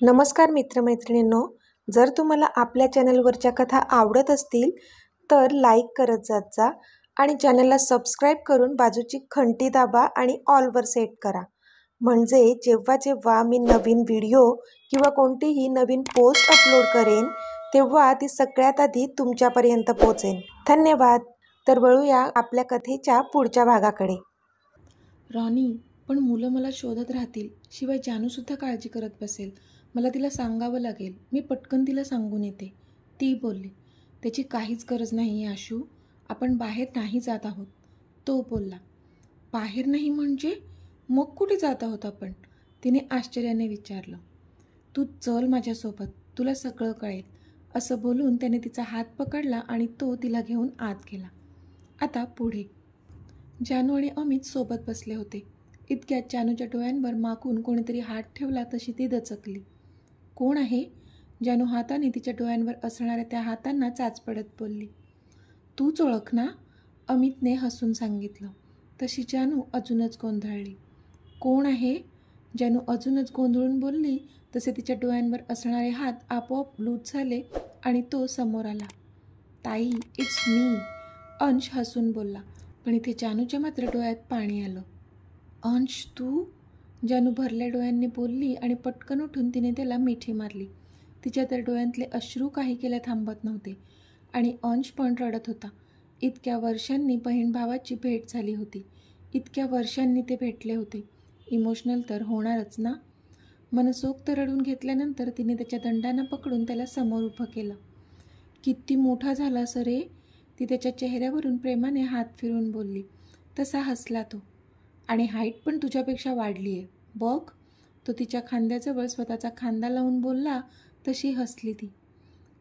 नमस्कार मित्रमैत्रिणींनो, जर तुम्हाला आपल्या चॅनलवरच्या कथा आवडत असतील तर लाईक करत जात जा आणि चॅनलला सबस्क्राईब करून बाजूची घंटी दाबा आणि ऑलवर सेट करा. म्हणजे जेव्हा जेव्हा मी नवीन व्हिडिओ किंवा कोणतीही नवीन पोस्ट अपलोड करेन तेव्हा ती सगळ्यात आधी तुमच्यापर्यंत पोहोचेल. धन्यवाद. तर वळूया आपल्या कथेच्या पुढच्या भागाकडे. रॉनी, पण मुलं मला शोधत राहतील. शिवाय जानूसुद्धा काळजी करत बसेल. मला तिला सांगावं लागेल. मी पटकन तिला सांगून येते, ती बोलली. त्याची काहीच गरज नाही आशू. आपण बाहेर नाही जात आहोत, तो बोलला. बाहेर नाही म्हणजे? मग कुठे जात आहोत आपण? तिने आश्चर्याने विचारलं. तू चल माझ्यासोबत, तुला सगळं कळेल. असं बोलून त्याने तिचा हात पकडला आणि तो तिला घेऊन आत गेला. आता पुढे. जानू आणि अमित सोबत बसले होते. इतक्यात जानूच्या डोळ्यांवर मागून कोणीतरी हात ठेवला तशी ती दचकली. कोण आहे? जानू हाताने तिच्या डोळ्यांवर असणाऱ्या त्या हातांना चाचपडत बोलली. तूच ओळख ना? अमितने हसून सांगितलं. तशी जानू अजूनच गोंधळली. कोण आहे? जानू अजूनच गोंधळून बोलली तसे तिच्या डोळ्यांवर असणारे हात आपोआप लूज झाले आणि तो समोर आला. ताई, इट्स मी. अंश हसून बोलला. पण इथे जानूच्या मात्र डोळ्यात पाणी आलं. अंश, तू? जानू भरल्या डोळ्यांनी बोलली आणि पटकन उठून तिने त्याला मिठी मारली. तिच्या तर डोळ्यांतले अश्रू काही केल्या थांबत नव्हते आणि अंश पण रडत होता. इतक्या वर्षांनी बहीण भावाची भेट झाली होती. इतक्या वर्षांनी ते भेटले होते. इमोशनल तर होणारच ना. मनसोक्त रडून घेतल्यानंतर तिने त्याच्या दंडानं पकडून त्याला समोर उभं केलं. किती मोठा झालास रे? ती त्याच्या चेहऱ्यावरून प्रेमाने हात फिरून बोलली. तसा हसला तो. आणि हाईट पण तुझ्यापेक्षा वाढली आहे बघ. तो तिच्या खांद्याजवळ स्वतःचा खांदा लावून बोलला तशी हसली ती.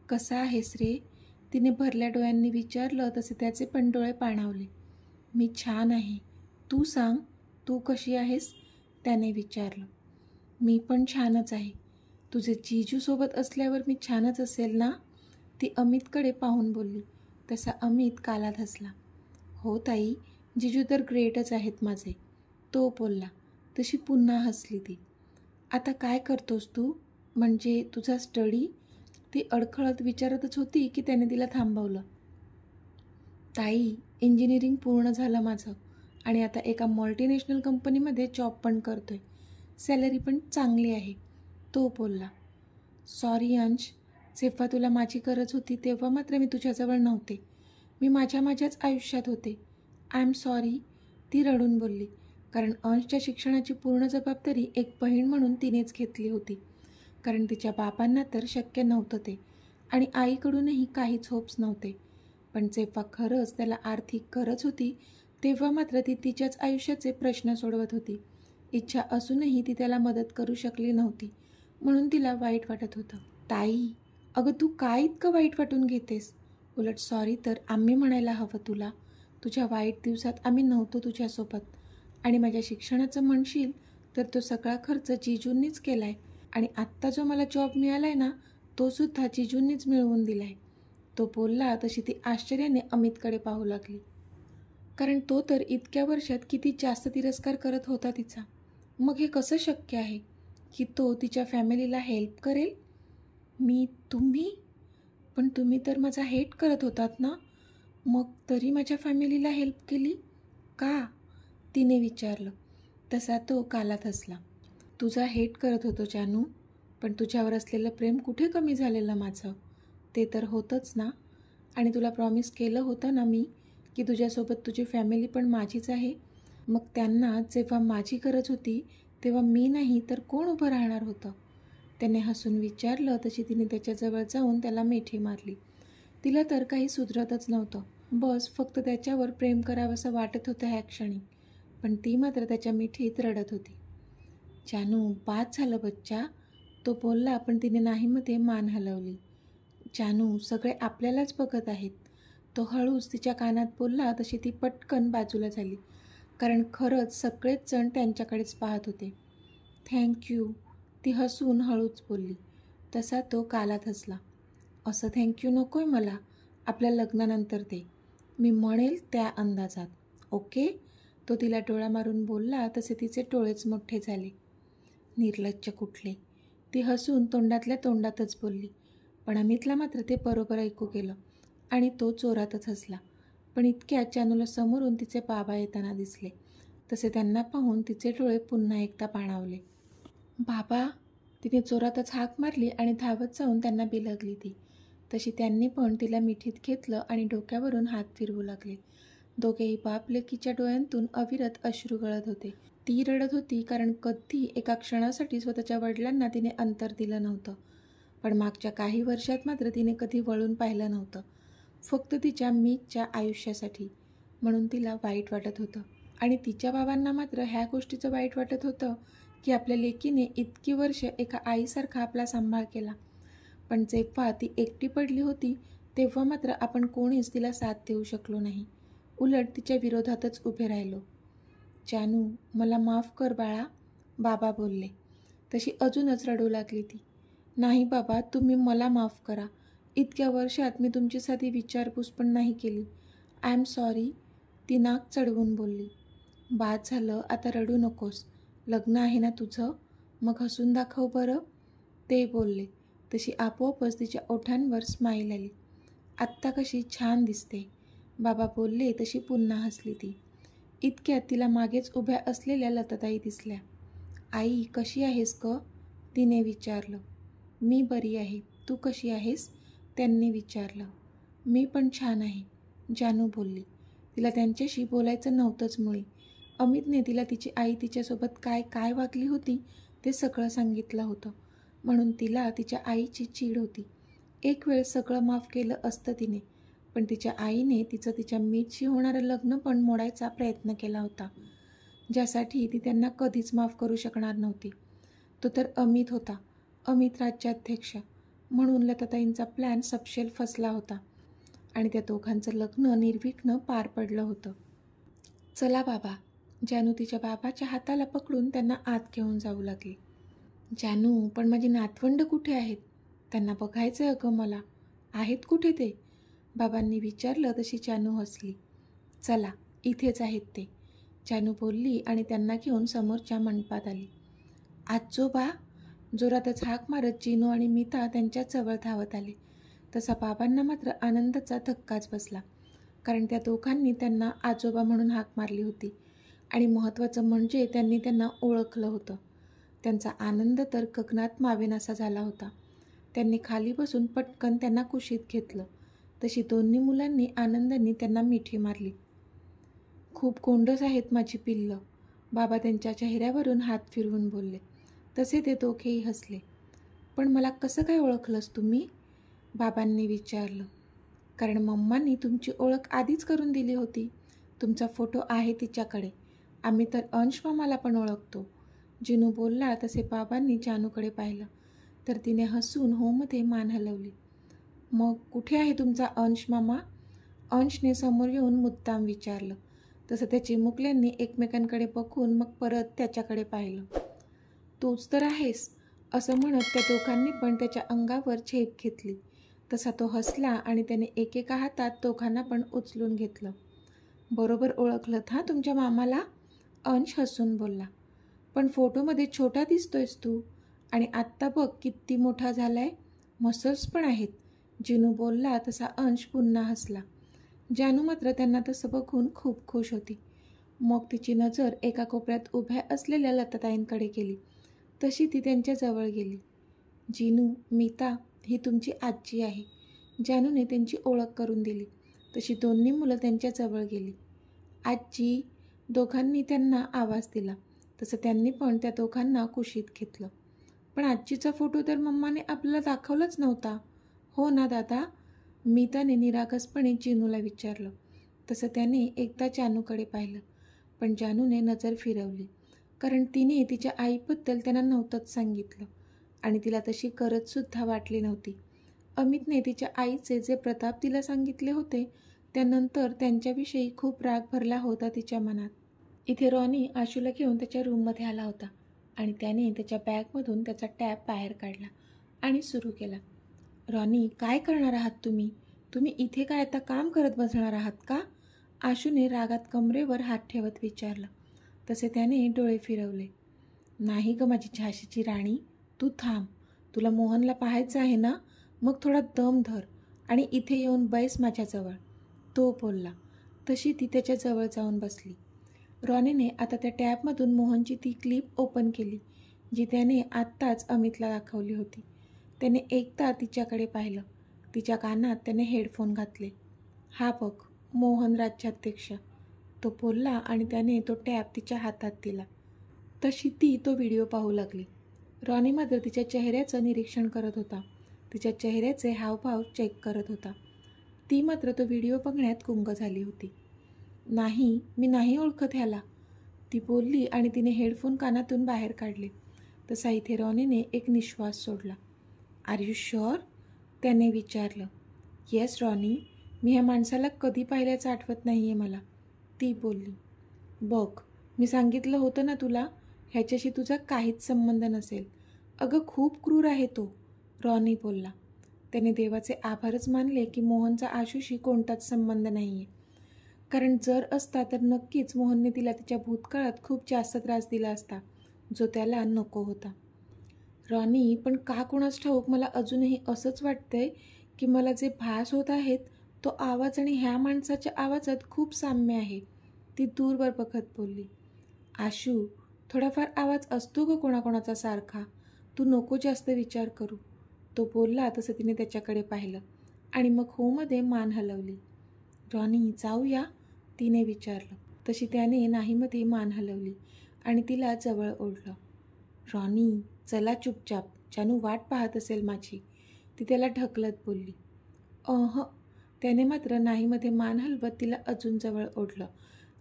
कसा आहेस रे? तिने भरल्या डोळ्यांनी विचारलं तसे त्याचे पण डोळे पाणावले. मी छान आहे. तू सांग, तू कशी आहेस? त्याने विचारलं. मी पण छानच आहे. तुझे जीजूसोबत असल्यावर मी छानच असेल ना? ती अमितकडे पाहून बोलली. तसा अमित कालात हसला. हो ताई, जीजू तर ग्रेटच आहेत माझे, तो बोलला. तशी पुन्हा हसली ती. आता काय करतोस तू? म्हणजे तुझा स्टडी? ती अडखळत विचारतच होती की त्याने तिला थांबवलं. ताई, इंजिनिअरिंग पूर्ण झालं माझं आणि आता एका मल्टीनॅशनल कंपनीमध्ये जॉब पण करतोय. सॅलरी पण चांगली आहे, तो बोलला. सॉरी अंश, जेव्हा तुला माझी गरज होती तेव्हा मात्र मी तुझ्याजवळ नव्हते. मी माझ्याच आयुष्यात होते. आय एम सॉरी, ती रडून बोलली. कारण अंशच्या शिक्षणाची पूर्ण जबाबदारी एक बहीण म्हणून तिनेच घेतली होती. कारण तिच्या बाबांना तर शक्य नव्हतं ते आणि आईकडूनही काहीच होप्स नव्हते. पण जेव्हा खरंच त्याला आर्थिक गरज होती तेव्हा मात्र ती तिच्याच आयुष्याचे प्रश्न सोडवत होती. इच्छा असूनही ती त्याला मदत करू शकली नव्हती म्हणून तिला वाईट वाटत होतं. ताई, अगं तू काय इतकं वाईट वाटून घेतेस? उलट सॉरी तर आम्ही म्हणायला हवं तुला. तुझ्या वाईट दिवसात आम्ही नव्हतो तुझ्यासोबत. आणि माझ्या शिक्षणाचं म्हणशील तर तो सगळा खर्च जीजूंनीच केला आहे आणि आत्ता जो मला जॉब मिळाला आहे ना, तो सुद्धा जीजूंनीच मिळवून दिला आहे. तो बोलला तशी ती आश्चर्याने अमितकडे पाहू लागली. कारण तो तर इतक्या वर्षात किती जास्त तिरस्कार करत होता तिचा. मग हे कसं शक्य आहे की तो तिच्या फॅमिलीला हेल्प करेल? तुम्ही? पण तुम्ही तर माझा हेट करत होतात ना, मग तरी माझ्या फॅमिलीला हेल्प केली का? तिने विचारलं. तसा तो कालात हसला. तुझा हेट करत होतो जानू, पण तुझ्यावर असलेलं प्रेम कुठे कमी झालेलं माझं? ते तर होतंच ना. आणि तुला प्रॉमिस केलं होतं ना मी की तुझ्यासोबत तुझी फॅमिली पण माझीच आहे. मग त्यांना जेव्हा माझी गरज होती तेव्हा मी नाही तर कोण उभं राहणार होतं? त्याने हसून विचारलं तशी तिने त्याच्याजवळ जाऊन त्याला मिठी मारली. तिला तर काही सुधरतच नव्हतं. बस फक्त त्याच्यावर प्रेम करावंसं वाटत होतं ह्या क्षणी. पण ती मात्र त्याच्या मिठीत रडत होती. जानू, बाद झालं बच्चा, तो बोलला. पण तिने नाहीमध्ये मान हलवली. जानू, सगळे आपल्यालाच बघत आहेत, तो हळूच तिच्या कानात बोलला. तशी ती पटकन बाजूला झाली. कारण खरंच सगळेच जण त्यांच्याकडेच पाहत होते. थँक्यू, ती हसून हळूच बोलली. तसा तो कालात हसला. असं थँक्यू नको आहे मला, आपल्या लग्नानंतर दे, मी म्हणेल त्या अंदाजात, ओके? तो तिला डोळा मारून बोलला तसे तिचे डोळेच मोठे झाले. निर्लज्ज कुठले, ती हसून तोंडातल्या तोंडातच बोलली. पण अमितला मात्र ते बरोबर ऐकू गेलं आणि तो जोरातच हसला. पण इतक्यात जानूला समोरून तिचे बाबा येताना दिसले. तसे त्यांना पाहून तिचे डोळे पुन्हा एकदा पाणावले. बाबा, तिने जोरातच हाक मारली आणि धावत जाऊन त्यांना बिलगली ती. तशी त्यांनी पण तिला मिठीत घेतलं आणि डोक्यावरून हात फिरवू लागले. दोघेही बाप लेकीच्या डोळ्यांतून अविरत अश्रू गळत होते. ती रडत होती कारण कधी एका क्षणासाठी स्वतःच्या वडिलांना तिने अंतर दिलं नव्हतं. पण मागच्या काही वर्षात मात्र तिने कधी वळून पाहिलं नव्हतं, फक्त तिच्या मीतच्या आयुष्यासाठी. म्हणून तिला वाईट वाटत होतं. आणि तिच्या बाबांना मात्र ह्या गोष्टीचं वाईट वाटत होतं की आपल्या लेकीने इतकी वर्ष एका आईसारखा आपला सांभाळ केला. पण जेव्हा ती एकटी पडली होती तेव्हा मात्र आपण कोणीच तिला साथ देऊ शकलो नाही. उलट तिच्या विरोधातच उभे राहिलो. जानू, मला माफ कर बाळा, बाबा बोलले. तशी अजूनच रडू लागली ती. नाही बाबा, तुम्ही मला माफ करा. इतक्या वर्षात मी तुमची साधी विचारपूस पण नाही केली. आय एम सॉरी, ती नाक चढवून बोलली. बाद झालं, आता रडू नकोस. लग्न आहे ना तुझं, मग हसून दाखव बरं, ते बोलले. तशी आपोआपच तिच्या ओठांवर स्माईल आली. आत्ता कशी छान दिसते, बाबा बोलले. तशी पुन्हा हसली ती. इतक्यात तिला मागेच उभ्या असलेल्या लताताई दिसल्या. आई, कशी आहेस ग, तिने विचारलं. मी बरी आहे, तू कशी आहेस, त्यांनी विचारलं. मी पण छान आहे, जानू बोलली. तिला त्यांच्याशी बोलायचं नव्हतंच मुळी. अमितने तिला तिची आई तिच्यासोबत काय काय वागली होती ते सगळं सांगितलं होतं. म्हणून तिला तिच्या आईची चीड होती. एक वेळ सगळं माफ केलं असतं तिने, पण तिच्या आईने तिचं तिच्या मीतशी होणारं लग्न पण मोडायचा प्रयत्न केला होता, ज्यासाठी ती त्यांना कधीच माफ करू शकणार नव्हती. तो तर अमित होता, अमित राज्याध्यक्ष. म्हणून लताताईंचा प्लॅन सपशेल फसला होता आणि त्या दोघांचं लग्न निर्विघ्न पार पडलं होतं. चला बाबा, जानू तिच्या बाबाच्या हाताला पकडून त्यांना आत घेऊन जाऊ लागली. जानू, पण माझी नातवंड कुठे आहेत, त्यांना बघायचं आहे अगं मला, आहेत कुठे ते, बाबांनी विचारलं. तशी जानू हसली. चला, इथेच आहेत ते, जानू बोलली आणि त्यांना घेऊन समोरच्या मंडपात आली. आजोबा, जोरातच हाक मारत जिनू आणि मीता त्यांच्या जवळ धावत आले. तसा बाबांना मात्र आनंदाचा धक्काच बसला, कारण त्या दोघांनी त्यांना आजोबा म्हणून हाक मारली होती आणि महत्त्वाचं म्हणजे त्यांनी त्यांना ओळखलं होतं. त्यांचा आनंद तर गगनात मावेनासा झाला होता. त्यांनी खाली बसून पटकन त्यांना कुशीत घेतलं. तशी दोन्ही मुलांनी आनंदाने त्यांना मिठी मारली. खूप गोंडस आहेत माझी पिल्लं, बाबा त्यांच्या चेहऱ्यावरून हात फिरवून बोलले. तसे ते दोघेही हसले. पण मला कसं काय ओळखलंस तुम्ही, बाबांनी विचारलं. कारण मम्मांनी तुमची ओळख आधीच करून दिली होती, तुमचा फोटो आहे तिच्याकडे. आम्ही तर अंश मामाला पण ओळखतो, जिनू बोलला. तसे बाबांनी जानूकडे पाहिलं तर तिने हसून होमध्ये मान हलवली. मग कुठे आहे तुमचा अंश मामा, अंशने समोर येऊन मुद्दाम विचारलं. तसं त्या चिमुकल्यांनी एकमेकांकडे बघून मग परत त्याच्याकडे पाहिलं. तूच तर आहेस, असं म्हणत त्या दोघांनी पण त्याच्या अंगावर झेप घेतली. तसा तो हसला आणि त्याने एकेका हातात दोघांना पण उचलून घेतलं. बरोबर ओळखलं हां तुमच्या मामाला, अंश हसून बोलला. पण फोटोमध्ये छोटा दिसतोयस तू, आणि आत्ता बघ किती मोठा झालाय, मसल्स पण आहेत, जिनू बोलला. तसा अंश पुन्हा हसला. जानू मात्र त्यांना तसं बघून खूप खुश होती. मग तिची नजर एका कोपऱ्यात उभ्या असलेल्या लताताईंकडे गेली. तशी ती त्यांच्या जवळ गेली. जिनू, मीता, ही तुमची आजी आहे, जानूने त्यांची ओळख करून दिली. तशी दोन्ही मुलं त्यांच्या जवळ गेली. आजी, दोघांनी त्यांना आवाज दिला. तसं त्यांनी पण त्या दोघांना कुशीत घेतलं. पण आजीचा फोटो तर मम्माने आपल्याला दाखवलाच नव्हता, हो ना दादा, मीताने निरागसपणे जिनूला विचारलं. तसं त्याने एकदा जानूकडे पाहिलं, पण जानूने नजर फिरवली, कारण तिने तिच्या आईबद्दल त्यांना नव्हतंच सांगितलं आणि तिला तशी गरजसुद्धा वाटली नव्हती. अमितने तिच्या आईचे जे प्रताप तिला सांगितले होते त्यानंतर त्यांच्याविषयी खूप राग भरला होता तिच्या मनात. इथे रॉनी आशूला घेऊन त्याच्या रूममध्ये आला होता आणि त्याने त्याच्या बॅगमधून त्याचा टॅब बाहेर काढला आणि सुरू केला. रॉनी, काय करणार आहात तुम्ही, तुम्ही इथे काय आता काम करत बसणार आहात का, आशूने रागात कमरेवर हात ठेवत विचारलं. तसे त्याने डोळे फिरवले. नाही ग माझी झाशीची राणी, तू थांब, तुला मोहनला पाहायचं आहे ना, मग थोडा दम धर आणि इथे येऊन बैस माझ्याजवळ, तो बोलला. तशी ती त्याच्याजवळ जाऊन बसली. रॉनीने आता त्या टॅबमधून मोहनची ती क्लिप ओपन केली जी त्याने आत्ताच अमितला दाखवली होती. त्याने एकदा तिच्याकडे पाहिलं. तिच्या कानात त्याने हेडफोन घातले. हा बघ, मोहन राज्याध्यक्ष, तो बोलला आणि त्याने तो टॅब तिच्या हातात दिला. तशी ती तो व्हिडिओ पाहू लागली. रॉनी मात्र तिच्या चेहऱ्याचं निरीक्षण करत होता. तिच्या चेहऱ्याचे हावभाव चेक करत होता. ती मात्र तो व्हिडिओ बघण्यात गुंग झाली होती. नाही, मी नाही ओळखत ह्याला, ती बोलली आणि तिने हेडफोन कानातून बाहेर काढले. तसा इथे रॉनीने एक निश्वास सोडला. आर यू शुअर, त्याने विचारलं. येस रॉनी, मी ह्या माणसाला कधी पाहिल्याचं आठवत नाही आहे मला, ती बोलली. बघ, मी सांगितलं होतं ना तुला, ह्याच्याशी तुझा काहीच संबंध नसेल. अगं खूप क्रूर आहे तो, रॉनी बोलला. त्याने देवाचे आभारच मानले की मोहनचा आशूशी कोणताच संबंध नाही आहे. कारण जर असता तर नक्कीच मोहनने तिला तिच्या भूतकाळात खूप जास्त त्रास दिला असता, जो त्याला नको होता. रॉनी, पण का कोणास ठाऊक मला अजूनही असंच वाटतंय की मला जे भास होत आहेत तो आवाज आणि ह्या माणसाच्या आवाजात खूप साम्य आहे, ती दूरवर बघत बोलली. आशू, थोडाफार आवाज असतो ग कोणाकोणाचा सारखा, तू नको जास्त विचार करू, तो बोलला. तसं तिने त्याच्याकडे पाहिलं आणि मग होमध्ये मान हलवली. रॉनी, जाऊया, तिने विचारलं. तशी त्याने नाहीमध्ये मान हलवली आणि तिला जवळ ओढलं. रॉनी, चला चुपचाप, जानू वाट पाहत असेल माझी, ती त्याला ढकलत बोलली. त्याने मात्र नाहीमध्ये मान हलवत तिला अजून जवळ ओढलं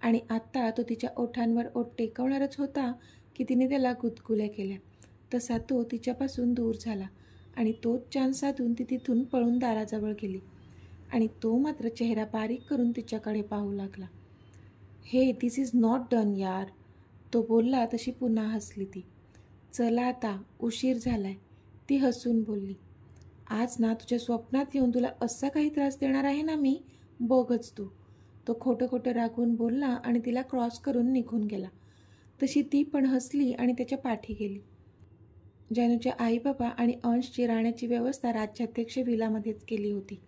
आणि आत्ता तो तिच्या ओठांवर ओठ टेकवणारच होता की तिने त्याला गुदगुल्या केल्या. तसा तो तिच्यापासून दूर झाला आणि तोच चान्स साधून ती तिथून पळून दाराजवळ गेली आणि तो मात्र चेहरा बारीक करून तिच्याकडे पाहू लागला. हे, दिस इज नॉट डन यार, तो बोलला. तशी पुन्हा हसली ती. चला आता, उशीर झालाय, ती हसून बोलली. आज ना तुझ्या स्वप्नात येऊन तुला असा काही त्रास देणार आहे ना मी, बघच तू, तो खोटं खोटं रागवून बोलला आणि तिला क्रॉस करून निघून गेला. तशी ती पण हसली आणि त्याच्या पाठी गेली. जानूच्या आई बाबा आणि अंशची राहण्याची व्यवस्था राज्याध्यक्ष विलामध्येच केली होती.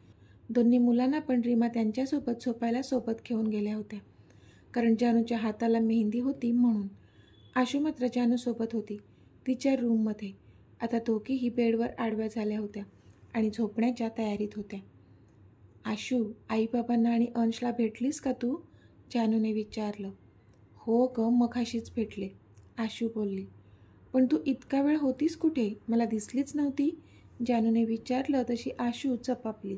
दोन्ही मुलांना पण रीमा त्यांच्यासोबत झोपायला सोबत घेऊन गेल्या होत्या, कारण जानूच्या हाताला मेहंदी होती म्हणून. आशू मात्र जानूसोबत होती तिच्या रूममध्ये. आता दोघीही बेडवर आडव्या झाल्या होत्या आणि झोपण्याच्या तयारीत होत्या. आशू, आईबाबांना आणि अंशला भेटलीस का तू, जानूने विचारलं. हो ग, मघाशीच भेटले, आशू बोलली. पण तू इतका वेळ होतीस कुठे, मला दिसलीच नव्हती, जानूने विचारलं. तशी आशू चपापली.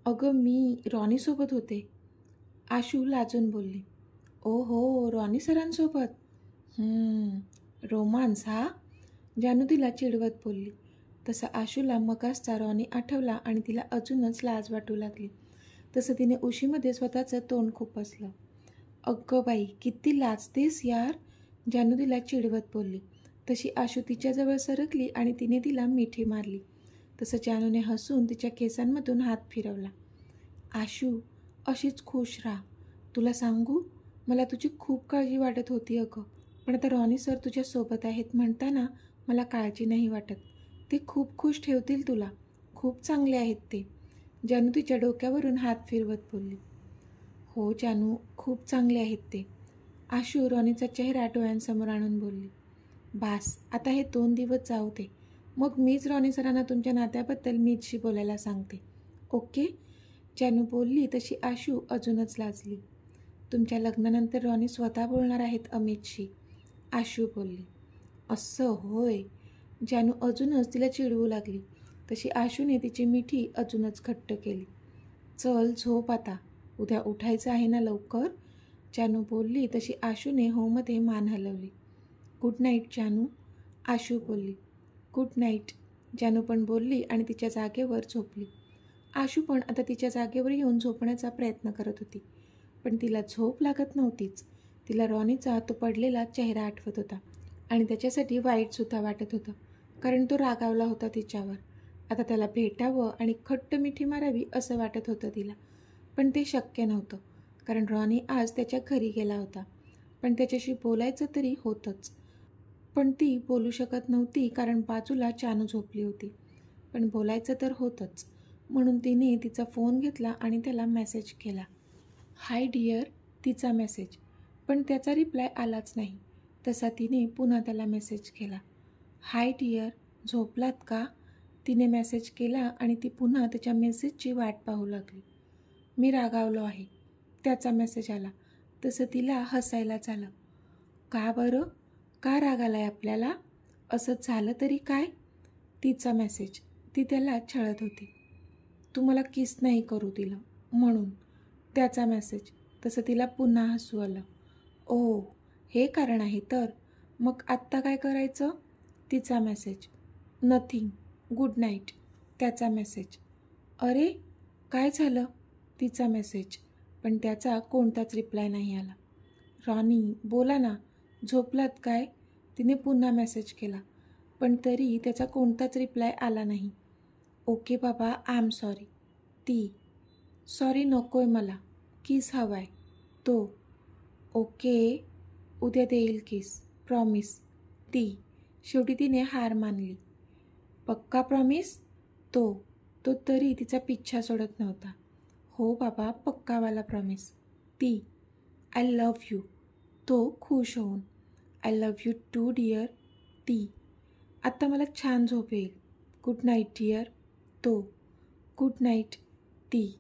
अगं मी रॉनीसोबत होते, आशू लाजून बोलली. ओ हो, रॉनी सरांसोबत, रोमांस हा, जानू तिला चिडवत बोलली. तसा आशूला मगासचा रॉनी आठवला आणि तिला अजूनच लाज वाटू लागली. तसं तिने उशीमध्ये स्वतःचं तोंड खुपसलं. अगं बाई, किती लाजतेस यार, जानू तिला चिडवत बोलली. तशी आशू तिच्याजवळ सरकली आणि तिने तिला मिठी मारली. तसं जानूने हसून तिच्या केसांमधून हात फिरवला. आशू, अशीच खुश राहा, तुला सांगू, मला तुझी खूप काळजी वाटत होती अगं, पण आता रॉनी सर तुझ्यासोबत आहेत म्हणताना मला काळजी नाही वाटत. ते खूप खुश ठेवतील तुला, खूप चांगले आहेत ते, जानू तिच्या डोक्यावरून हात फिरवत बोलली. हो जानू, खूप चांगले आहेत ते, आशू रॉनीचा चेहरा डोळ्यांसमोर आणून बोलली. बास, आता हे 2 दिवस जाऊ दे, मग मीच रॉनी सरांना तुमच्या नात्याबद्दल मीचशी बोलायला सांगते, ओके, जानू बोलली. तशी आशू अजूनच लाजली. तुमच्या लग्नानंतर रॉनी स्वतः बोलणार आहेत अमितशी, आशू बोलली. असं होय, जानू अजूनच तिला चिडवू लागली. तशी आशूने तिची मिठी अजूनच घट्ट केली. चल झोप आता, उद्या उठायचं आहे ना लवकर, जानू बोलली. तशी आशूने होमध्ये मान हलवली. गुड नाईट जानू, आशू बोलली. गुड नाईट, जानू पण बोलली आणि तिच्या जागेवर झोपली. आशू पण आता तिच्या जागेवर येऊन झोपण्याचा प्रयत्न करत होती, पण तिला झोप लागत नव्हतीच. तिला रॉनीचा तो पडलेला चेहरा आठवत होता आणि त्याच्यासाठी वाईटसुद्धा वाटत होतं, कारण तो रागावला होता तिच्यावर. आता त्याला भेटावं आणि खट्ट मिठी मारावी असं वाटत होतं तिला, पण ते शक्य नव्हतं, कारण रॉनी आज त्याच्या घरी गेला होता. पण त्याच्याशी बोलायचं तरी होतंच. पण ती बोलू शकत नव्हती कारण बाजूला चानू झोपली होती. पण बोलायचं तर होतंच, म्हणून तिने तिचा फोन घेतला आणि त्याला मेसेज केला. हाय डिअर, तिचा मेसेज. पण त्याचा रिप्लाय आलाच नाही. तसा तिने पुन्हा त्याला मेसेज केला. हाय डिअर, झोपलात का? तिने मेसेज केला आणि ती पुन्हा त्याच्या मेसेजची वाट पाहू लागली. मी रागावलो आहे. त्याचा मेसेज आला. तसं तिला हसायलाच आलं. का बरं? का राग आलाय आपल्याला? असं झालं तरी काय? तिचा मेसेज. ती त्याला छळत होती. तू मला किस नाही करू दिलं म्हणून. त्याचा मेसेज. तसं तिला पुन्हा हसू आलं. ओह, हे कारण आहे तर. मग आत्ता काय करायचं? तिचा मेसेज. Nothing, good night. त्याचा मेसेज. अरे, काय झालं? तिचा मेसेज. पण त्याचा कोणताच रिप्लाय नाही आला. रॉनी, बोला ना, झोपलात काय? तिने पुन्हा मेसेज केला. पण तरी त्याचा कोणताच रिप्लाय आला नाही. ओके बाबा, आय एम सॉरी. ती. सॉरी नकोय मला, किस हवाय. तो. ओके, उद्या देईल किस, प्रॉमिस. ती. शेवटी तिने हार मानली. पक्का प्रॉमिस? तो तरी तिचा पिच्छा सोडत नव्हता. हो बाबा, पक्कावाला प्रॉमिस. ती. I love you. तो खुश होऊन. I love you too dear. ती. आत्ता मला छान झोप येईल. Good night dear. तो. Good night. ती.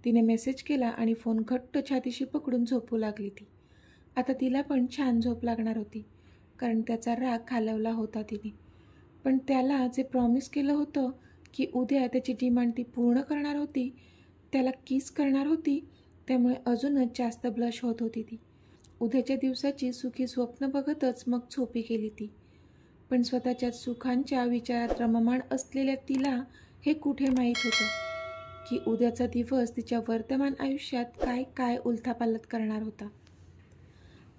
तिने मेसेज केला आणि फोन घट्ट छातीशी पकडून झोपू लागली ती. आता तिला पण छान झोप लागणार होती कारण त्याचा राग घालवला होता तिने. पण त्याला जे प्रॉमिस केलं होतं की उद्या त्याची डिमांड ती पूर्ण करणार होती, त्याला किस करणार होती, त्यामुळे अजूनच जास्त ब्लश होत होती ती. उद्याच्या दिवसाची सुखी स्वप्न बघतच मग झोपी गेली ती. पण स्वतःच्या सुखांच्या विचारात रममाण असलेल्या तिला हे कुठे माहीत होतं की उद्याचा दिवस तिच्या वर्तमान आयुष्यात काय काय उलथापालथ करणार होता.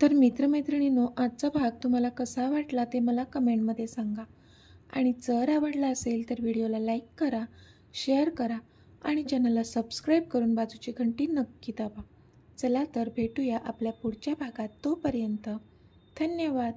तर मित्रमैत्रिणींनो, आजचा भाग तुम्हाला कसा वाटला ते मला कमेंटमध्ये सांगा. आणि जर आवडला असेल तर व्हिडिओला लाईक करा, शेअर करा आणि चॅनलला सबस्क्राईब करून बाजूची घंटी नक्की दाबा. चला तर भेटूया आपल्या पुढच्या भागात. तोपर्यंत धन्यवाद.